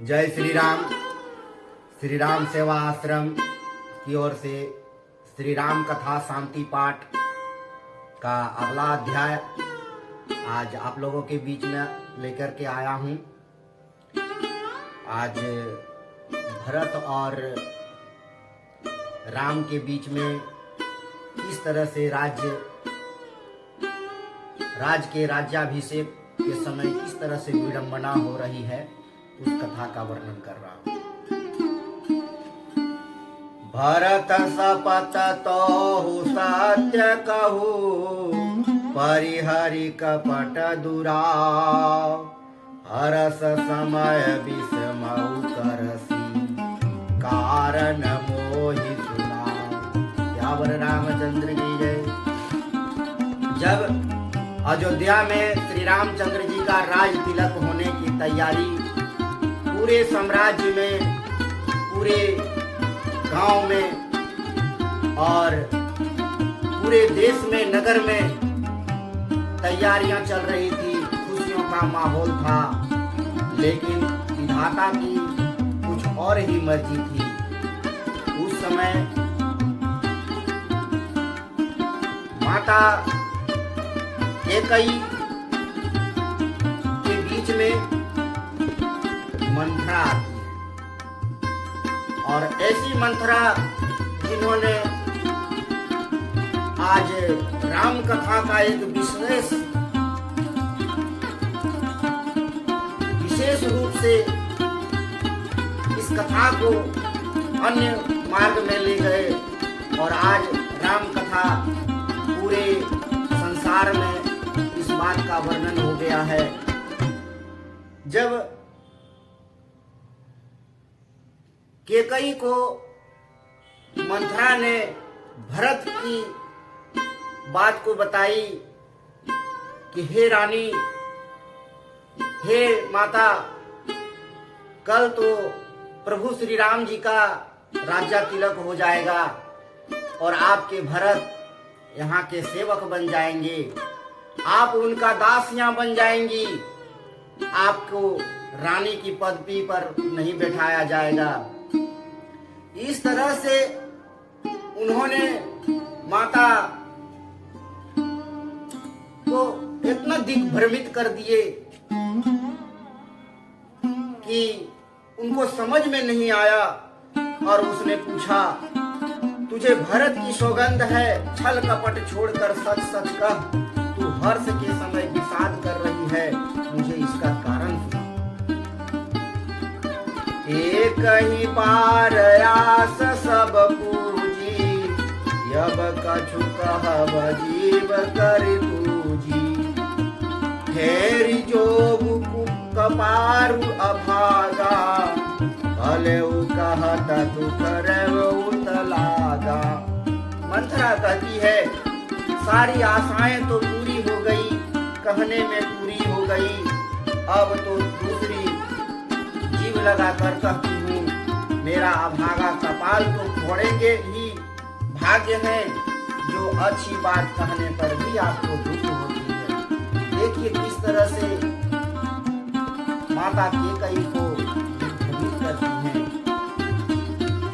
जय श्री राम सेवा आश्रम की ओर से श्री राम कथा शांति पाठ का अगला अध्याय आज आप लोगों के बीच में लेकर के आया हूँ। आज भरत और राम के बीच में किस तरह से राज के राज्याभिषेक के समय किस तरह से विडंबना हो रही है उस कथा का वर्णन कर रहा हूं। भरत सपत तो सत्य कहू, परिहरि कपट दुराव, हरस समय विषमऊ करसी, कारण मोहि सुनाव। यावर रामचंद्र की जय। जब अयोध्या में श्री रामचंद्र जी का राज तिलक होने की तैयारी पूरे साम्राज्य में, पूरे गांव में और पूरे देश में, नगर में तैयारियां चल रही थी, खुशियों का माहौल था, लेकिन विधाता की कुछ और ही मर्जी थी। उस समय माता कैकेयी के बीच में मंथरा आती है और ऐसी मंथरा जिन्होंने आज राम कथा का एक विशेष रूप से इस कथा को अन्य मार्ग में ले गए और आज राम कथा पूरे संसार में इस बात का वर्णन हो गया है। जब कैकेयी को मंथरा ने भरत की बात को बताई कि हे रानी, हे माता, कल तो प्रभु श्री राम जी का राज्य तिलक हो जाएगा और आपके भरत यहाँ के सेवक बन जाएंगे, आप उनका दासियां बन जाएंगी, आपको रानी की पदवी पर नहीं बैठाया जाएगा। इस तरह से उन्होंने माता को इतना दिग्भ्रमित कर दिए कि उनको समझ में नहीं आया और उसने पूछा, तुझे भरत की सौगंध है, छल कपट छोड़कर सच सच कह, तू हर्ष के समय विषाद कर रही है, मुझे इसका कारण सुना। एक ही पार आस सब पूजी, यब कछु कहब जीव कर पूजी, फेरी जोग कपारु अभागा, भले कहत तू करव उतलागा। मंथरा कहती है, सारी आशाएं तो पूरी हो गई, कहने में पूरी हो गई, अब तो दूसरी जीव लगाकर कहती हूँ, मेरा अभागा कपाल तो फोड़ेंगे ही, भाग्य है जो अच्छी बात कहने पर भी आपको दुख होती है। देखिए किस तरह से माता कैकेयी को भ्रमित करती है।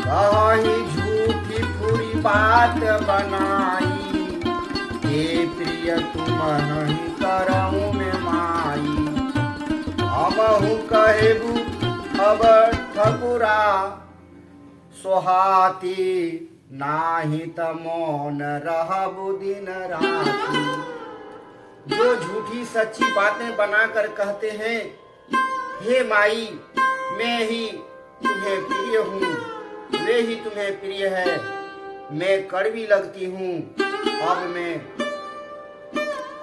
कहीं झूठी पूरी बात बनाई, हे प्रिय तुम नहीं करऊं में माई, हमहु कहेबू अब ठकुरा, सोहाती नाही त मौन रहबू दिन राती। जो झूठी सच्ची बातें बनाकर कहते हैं, हे माई, मैं ही तुम्हें प्रिय हूँ, वे ही तुम्हें प्रिय है, मैं कड़वी लगती हूँ, अब मैं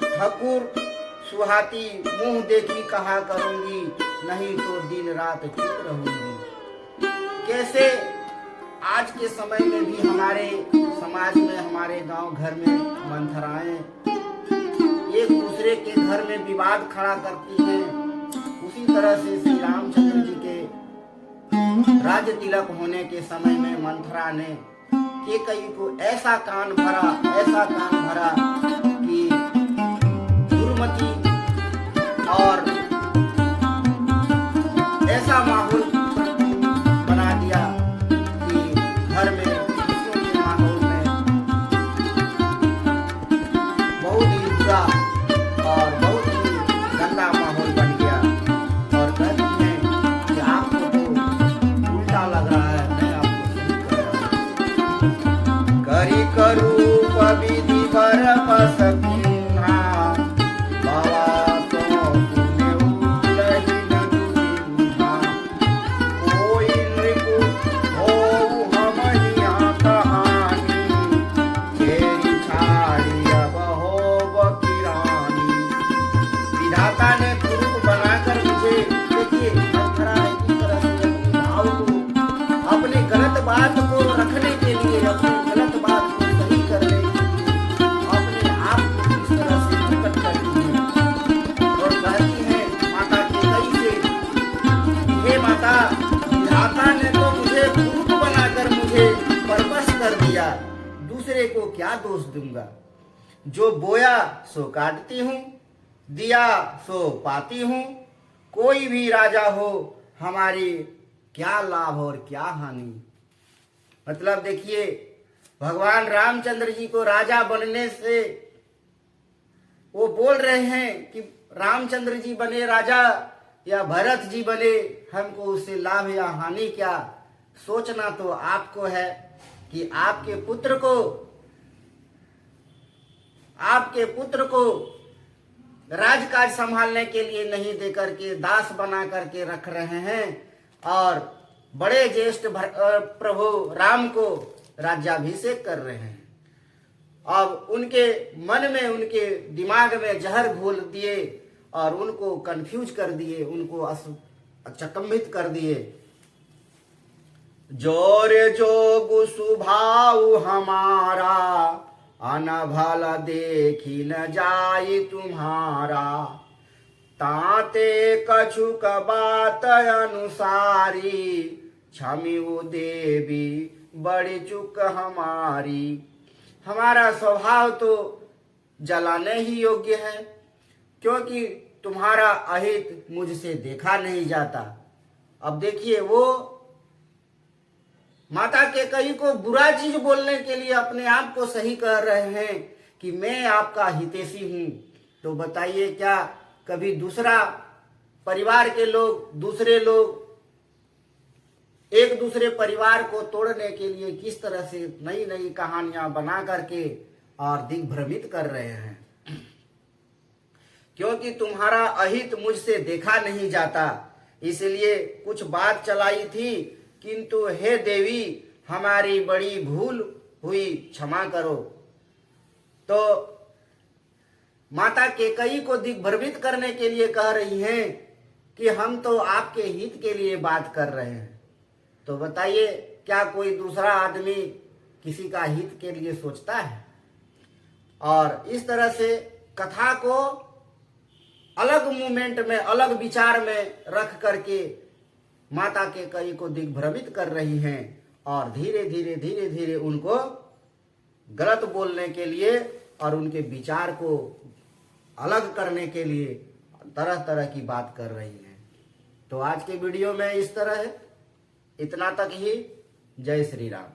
ठकुर सुहाती मुंह देखी कहा करूंगी, नहीं तो दिन रात चुप रहूंगी। कैसे आज के समय में भी हमारे समाज में, हमारे गांव घर में मंथराएं एक दूसरे के घर में विवाद खड़ा करती हैं, उसी तरह से श्री रामचंद्र जी के राज्य तिलक होने के समय में मंथरा ने कैकेयी को ऐसा कान भरा कि दुर्मति और ऐसा माहौल विधाता ने तो मुझे भूत बनाकर मुझे परवश कर दिया, दूसरे को क्या दोष दूंगा। जो बोया सो काटती हूँ, दिया सो पाती हूँ। कोई भी राजा हो, हमारी क्या लाभ और क्या हानि। मतलब देखिए, भगवान रामचंद्र जी को राजा बनने से वो बोल रहे हैं कि रामचंद्र जी बने राजा या भरत जी बने, हमको उससे लाभ या हानि क्या। सोचना तो आपको है कि आपके पुत्र को राजकाज संभालने के लिए नहीं देकर के दास बना करके रख रहे हैं और बड़े ज्येष्ठ प्रभु राम को राज्याभिषेक कर रहे हैं। अब उनके मन में, उनके दिमाग में जहर घोल दिए और उनको कंफ्यूज कर दिए, उनको अचंभित कर दिए। जोर जोग सुभाव हमारा, अनभल देखी न जाई तुम्हारा। ताते कछुक बात अनुसारी, क्षमिउ देवी बड़ी चुक हमारी। हमारा स्वभाव तो जलाने ही योग्य है, क्योंकि तुम्हारा अहित मुझसे देखा नहीं जाता। अब देखिए, वो माता कैकेयी को बुरा चीज बोलने के लिए अपने आप को सही कह रहे हैं कि मैं आपका हितैषी हूं। तो बताइए, क्या कभी दूसरा परिवार के लोग, दूसरे लोग एक दूसरे परिवार को तोड़ने के लिए किस तरह से नई नई कहानियां बना करके और दिग्भ्रमित कर रहे हैं। क्योंकि तुम्हारा अहित मुझसे देखा नहीं जाता, इसलिए कुछ बात चलाई थी, किंतु हे देवी हमारी बड़ी भूल हुई, क्षमा करो। तो माता कैकेयी को दिग्भ्रमित करने के लिए कह रही हैं कि हम तो आपके हित के लिए बात कर रहे हैं। तो बताइए, क्या कोई दूसरा आदमी किसी का हित के लिए सोचता है। और इस तरह से कथा को अलग मूवमेंट में, अलग विचार में रख करके माता कैकेयी को दिग्भ्रमित कर रही हैं और धीरे धीरे उनको गलत बोलने के लिए और उनके विचार को अलग करने के लिए तरह तरह की बात कर रही हैं। तो आज के वीडियो में इस तरह है, इतना तक ही। जय श्री राम।